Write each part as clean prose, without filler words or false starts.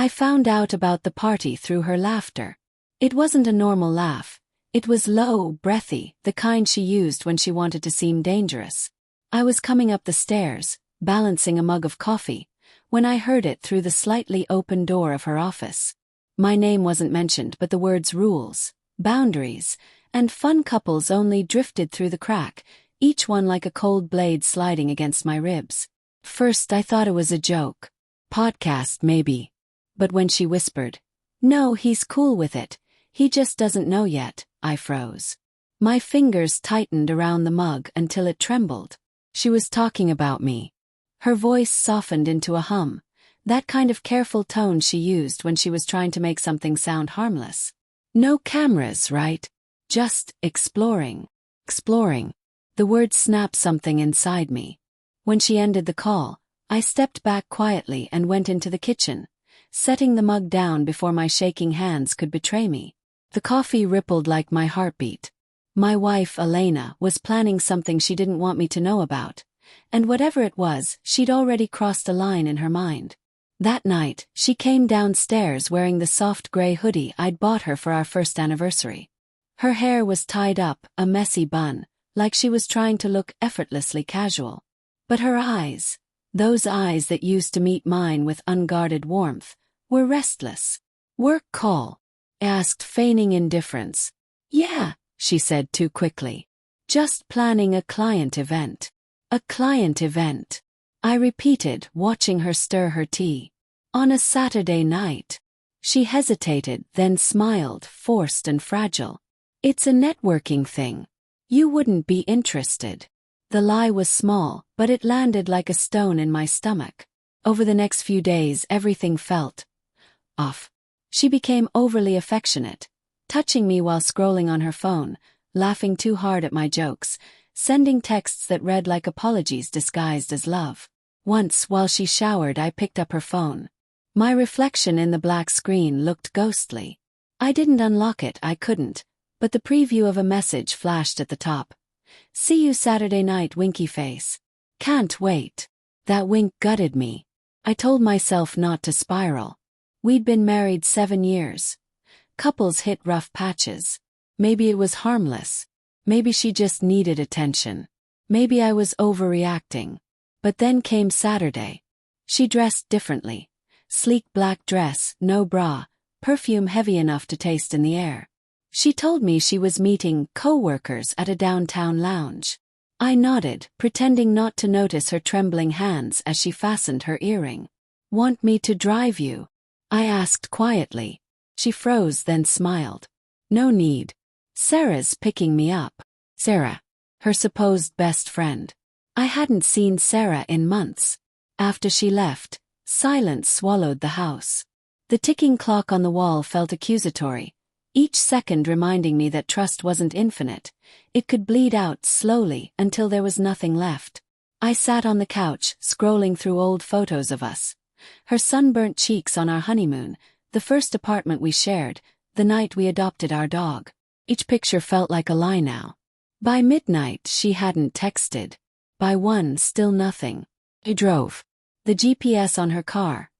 I found out about the party through her laughter. It wasn't a normal laugh. It was low, breathy, the kind she used when she wanted to seem dangerous. I was coming up the stairs, balancing a mug of coffee, when I heard it through the slightly open door of her office. My name wasn't mentioned, but the words rules, boundaries, and fun couples only drifted through the crack, each one like a cold blade sliding against my ribs. First I thought it was a joke. Podcast maybe. But when she whispered, "No, he's cool with it, he just doesn't know yet," I froze. My fingers tightened around the mug until it trembled. She was talking about me. Her voice softened into a hum, that kind of careful tone she used when she was trying to make something sound harmless. No cameras, right? Just exploring. Exploring. The word snapped something inside me. When she ended the call, I stepped back quietly and went into the kitchen, setting the mug down before my shaking hands could betray me. The coffee rippled like my heartbeat. My wife, Elena, was planning something she didn't want me to know about, and whatever it was, she'd already crossed a line in her mind. That night, she came downstairs wearing the soft gray hoodie I'd bought her for our first anniversary. Her hair was tied up, a messy bun, like she was trying to look effortlessly casual. But her eyes, those eyes that used to meet mine with unguarded warmth, were restless. "Work call?" I asked, feigning indifference. "Yeah," she said too quickly. "Just planning a client event." "A client event," I repeated, watching her stir her tea. "On a Saturday night." She hesitated, then smiled, forced and fragile. "It's a networking thing. You wouldn't be interested." The lie was small, but it landed like a stone in my stomach. Over the next few days, everything felt off. She became overly affectionate, touching me while scrolling on her phone, laughing too hard at my jokes, sending texts that read like apologies disguised as love. Once, while she showered, I picked up her phone. My reflection in the black screen looked ghostly. I didn't unlock it, I couldn't, but the preview of a message flashed at the top. "See you Saturday night, winky face. Can't wait." That wink gutted me. I told myself not to spiral. We'd been married 7 years. Couples hit rough patches. Maybe it was harmless. Maybe she just needed attention. Maybe I was overreacting. But then came Saturday. She dressed differently. Sleek black dress, no bra, perfume heavy enough to taste in the air. She told me she was meeting co-workers at a downtown lounge. I nodded, pretending not to notice her trembling hands as she fastened her earring. "Want me to drive you?" I asked quietly. She froze, then smiled. "No need. Sarah's picking me up." Sarah. Her supposed best friend. I hadn't seen Sarah in months. After she left, silence swallowed the house. The ticking clock on the wall felt accusatory, each second reminding me that trust wasn't infinite. It could bleed out slowly until there was nothing left. I sat on the couch, scrolling through old photos of us. Her sunburnt cheeks on our honeymoon, the first apartment we shared, the night we adopted our dog. Each picture felt like a lie now. By midnight, she hadn't texted. By 1, still nothing. I drove. The GPS on her car.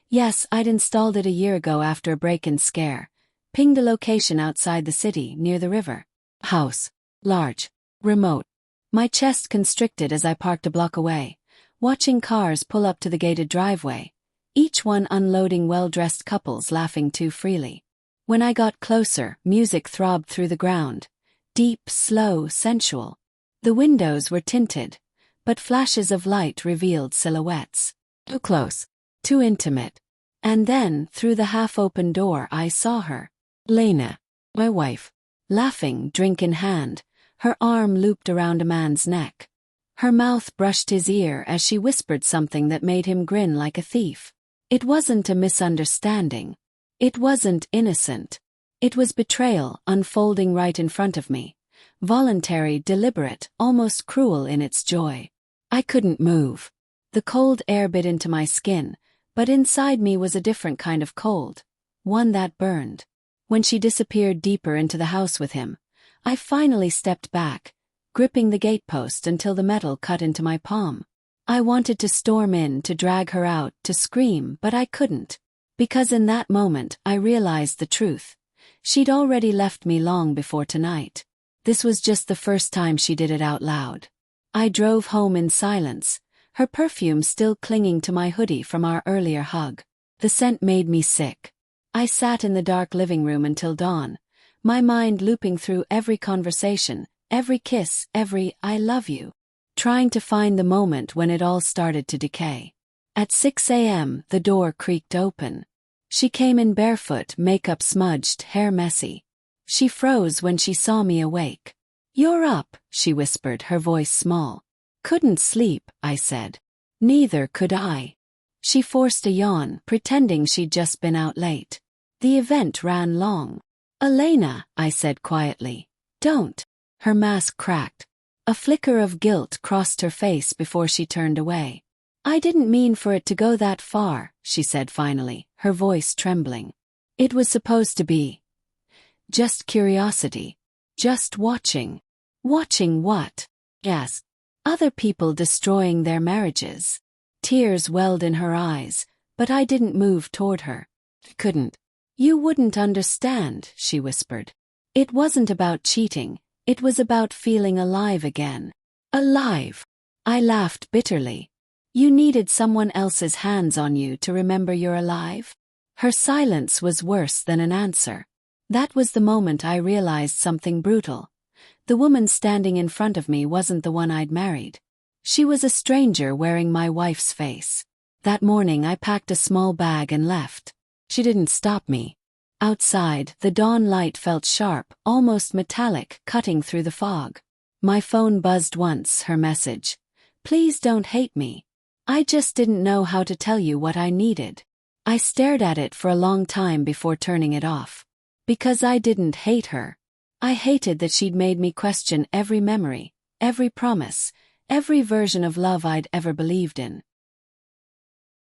Yes, I'd installed it a year ago after a break-in scare. Pinged a location outside the city, near the river. House. Large. Remote. My chest constricted as I parked a block away, watching cars pull up to the gated driveway, each one unloading well-dressed couples laughing too freely. When I got closer, music throbbed through the ground. Deep, slow, sensual. The windows were tinted, but flashes of light revealed silhouettes. Too close. Too intimate. And then, through the half-open door, I saw her. Lena. My wife. Laughing, drink in hand, her arm looped around a man's neck. Her mouth brushed his ear as she whispered something that made him grin like a thief. It wasn't a misunderstanding. It wasn't innocent. It was betrayal unfolding right in front of me. Voluntary, deliberate, almost cruel in its joy. I couldn't move. The cold air bit into my skin, but inside me was a different kind of cold. One that burned. When she disappeared deeper into the house with him, I finally stepped back, gripping the gatepost until the metal cut into my palm. I wanted to storm in, to drag her out, to scream, but I couldn't. Because in that moment I realized the truth. She'd already left me long before tonight. This was just the first time she did it out loud. I drove home in silence, her perfume still clinging to my hoodie from our earlier hug. The scent made me sick. I sat in the dark living room until dawn, my mind looping through every conversation, every kiss, every "I love you," trying to find the moment when it all started to decay. At 6 a.m., the door creaked open. She came in barefoot, makeup smudged, hair messy. She froze when she saw me awake. "You're up," she whispered, her voice small. "Couldn't sleep," I said. "Neither could I." She forced a yawn, pretending she'd just been out late. "The event ran long." "Elena," I said quietly. "Don't." Her mask cracked. A flicker of guilt crossed her face before she turned away. "I didn't mean for it to go that far," she said finally, her voice trembling. "It was supposed to be just curiosity. Just watching." "Watching what?" I asked. "Other people destroying their marriages." Tears welled in her eyes, but I didn't move toward her. "Couldn't." "You wouldn't understand," she whispered. "It wasn't about cheating, it was about feeling alive again." "Alive?" I laughed bitterly. "You needed someone else's hands on you to remember you're alive?" Her silence was worse than an answer. That was the moment I realized something brutal. The woman standing in front of me wasn't the one I'd married. She was a stranger wearing my wife's face. That morning I packed a small bag and left. She didn't stop me. Outside, the dawn light felt sharp, almost metallic, cutting through the fog. My phone buzzed once, her message. "Please don't hate me. I just didn't know how to tell you what I needed." I stared at it for a long time before turning it off. Because I didn't hate her. I hated that she'd made me question every memory, every promise, every version of love I'd ever believed in.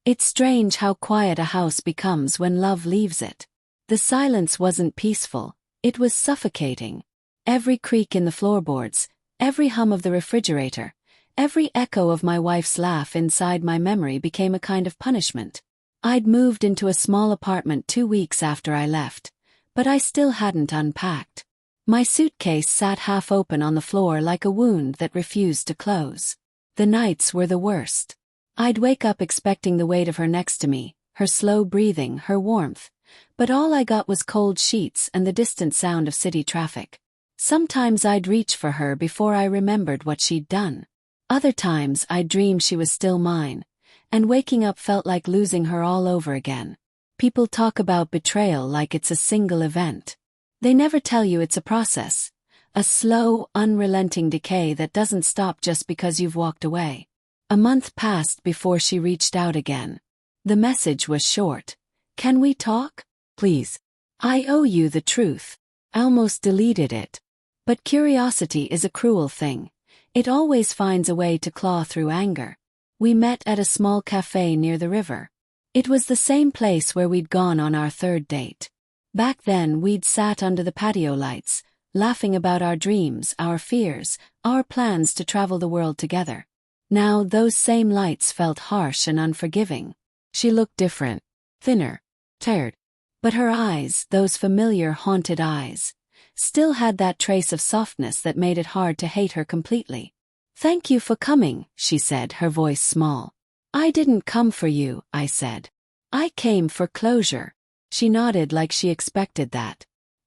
It's strange how quiet a house becomes when love leaves it. The silence wasn't peaceful, it was suffocating. Every creak in the floorboards, every hum of the refrigerator, every echo of my wife's laugh inside my memory became a kind of punishment. I'd moved into a small apartment 2 weeks after I left, but I still hadn't unpacked. My suitcase sat half open on the floor like a wound that refused to close. The nights were the worst. I'd wake up expecting the weight of her next to me, her slow breathing, her warmth, but all I got was cold sheets and the distant sound of city traffic. Sometimes I'd reach for her before I remembered what she'd done. Other times I'd dream she was still mine, and waking up felt like losing her all over again. People talk about betrayal like it's a single event. They never tell you it's a process, a slow, unrelenting decay that doesn't stop just because you've walked away. A month passed before she reached out again. The message was short. "Can we talk? Please. I owe you the truth." I almost deleted it. But curiosity is a cruel thing. It always finds a way to claw through anger. We met at a small cafe near the river. It was the same place where we'd gone on our third date. Back then we'd sat under the patio lights, laughing about our dreams, our fears, our plans to travel the world together. Now those same lights felt harsh and unforgiving. She looked different, thinner, tired. But her eyes, those familiar haunted eyes, still had that trace of softness that made it hard to hate her completely. "Thank you for coming," she said, her voice small. "I didn't come for you," I said. "I came for closure." She nodded like she expected that.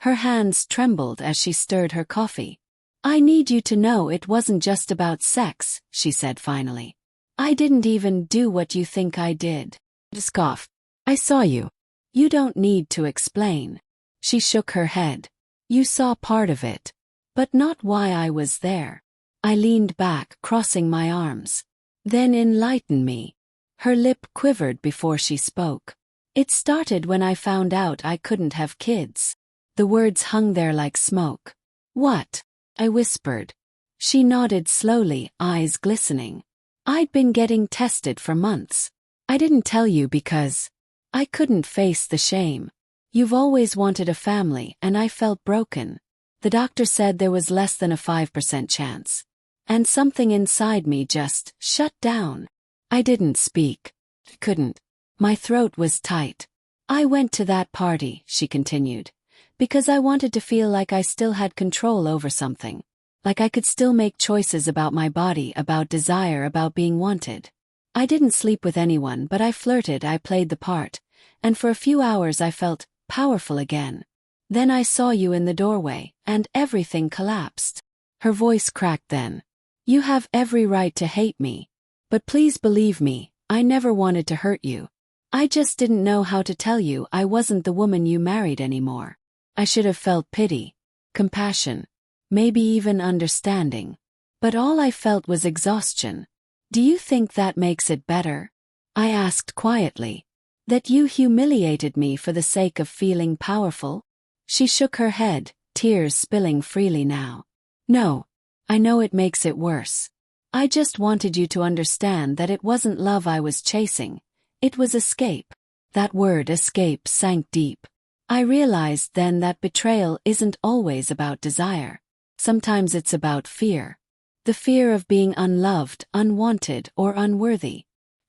Her hands trembled as she stirred her coffee. "I need you to know it wasn't just about sex," she said finally. "I didn't even do what you think I did." Scoff. "I saw you." "You don't need to explain." She shook her head. "You saw part of it. But not why I was there." I leaned back, crossing my arms. "Then enlighten me." Her lip quivered before she spoke. "It started when I found out I couldn't have kids." The words hung there like smoke. "What?" I whispered. She nodded slowly, eyes glistening. "I'd been getting tested for months. I didn't tell you because I couldn't face the shame. You've always wanted a family and I felt broken. The doctor said there was less than a 5% chance. And something inside me just shut down. I didn't speak. Couldn't. My throat was tight. I went to that party, she continued, because I wanted to feel like I still had control over something. Like I could still make choices about my body, about desire, about being wanted. I didn't sleep with anyone, but I flirted, I played the part, and for a few hours I felt powerful again. Then I saw you in the doorway, and everything collapsed. Her voice cracked then. You have every right to hate me. But please believe me, I never wanted to hurt you. I just didn't know how to tell you I wasn't the woman you married anymore. I should have felt pity, compassion, maybe even understanding. But all I felt was exhaustion. Do you think that makes it better? I asked quietly. That you humiliated me for the sake of feeling powerful? She shook her head, tears spilling freely now. No. I know it makes it worse. I just wanted you to understand that it wasn't love I was chasing. It was escape. That word escape sank deep. I realized then that betrayal isn't always about desire. Sometimes it's about fear. The fear of being unloved, unwanted, or unworthy.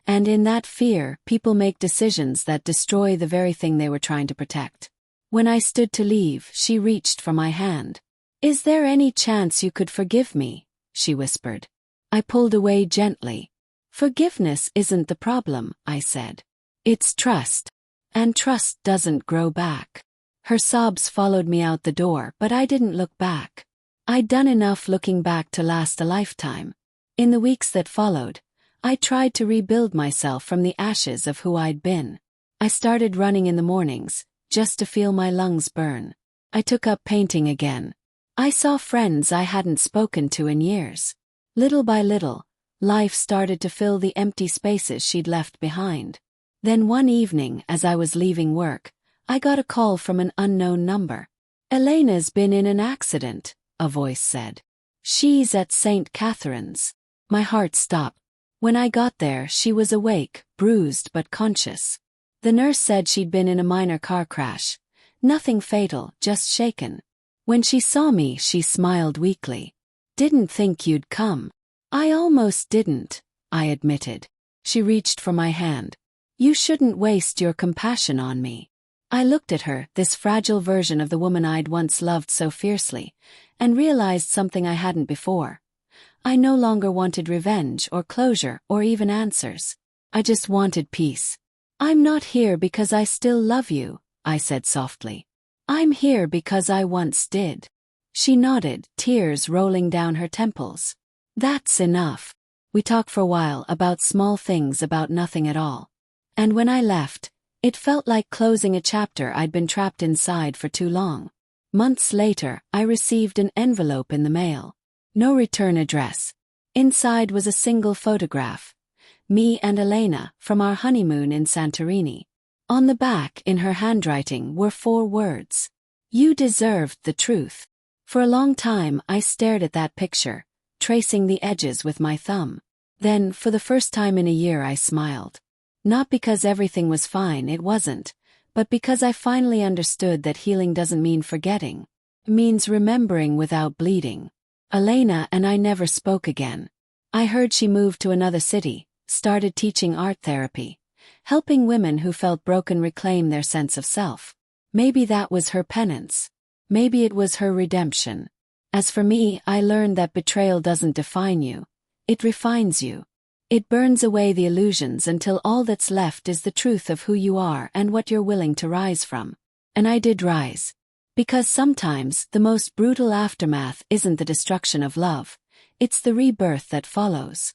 And in that fear, people make decisions that destroy the very thing they were trying to protect. When I stood to leave, she reached for my hand. Is there any chance you could forgive me? She whispered. I pulled away gently. Forgiveness isn't the problem, I said. It's trust. And trust doesn't grow back. Her sobs followed me out the door, but I didn't look back. I'd done enough looking back to last a lifetime. In the weeks that followed, I tried to rebuild myself from the ashes of who I'd been. I started running in the mornings, just to feel my lungs burn. I took up painting again. I saw friends I hadn't spoken to in years. Little by little, life started to fill the empty spaces she'd left behind. Then one evening, as I was leaving work, I got a call from an unknown number. Elena's been in an accident, a voice said. She's at St. Catherine's. My heart stopped. When I got there, she was awake, bruised but conscious. The nurse said she'd been in a minor car crash. Nothing fatal, just shaken. When she saw me, she smiled weakly. Didn't think you'd come. I almost didn't, I admitted. She reached for my hand. You shouldn't waste your compassion on me. I looked at her, this fragile version of the woman I'd once loved so fiercely, and realized something I hadn't before. I no longer wanted revenge or closure or even answers. I just wanted peace. I'm not here because I still love you, I said softly. I'm here because I once did. She nodded, tears rolling down her temples. That's enough. We talked for a while about small things, about nothing at all. And when I left, it felt like closing a chapter I'd been trapped inside for too long. Months later, I received an envelope in the mail. No return address. Inside was a single photograph. Me and Elena, from our honeymoon in Santorini. On the back, in her handwriting, were 4 words. You deserved the truth. For a long time, I stared at that picture, tracing the edges with my thumb. Then, for the first time in a year, I smiled. Not because everything was fine, it wasn't, but because I finally understood that healing doesn't mean forgetting. It means remembering without bleeding. Elena and I never spoke again. I heard she moved to another city, started teaching art therapy, helping women who felt broken reclaim their sense of self. Maybe that was her penance. Maybe it was her redemption. As for me, I learned that betrayal doesn't define you. It refines you. It burns away the illusions until all that's left is the truth of who you are and what you're willing to rise from. And I did rise. Because sometimes the most brutal aftermath isn't the destruction of love, it's the rebirth that follows.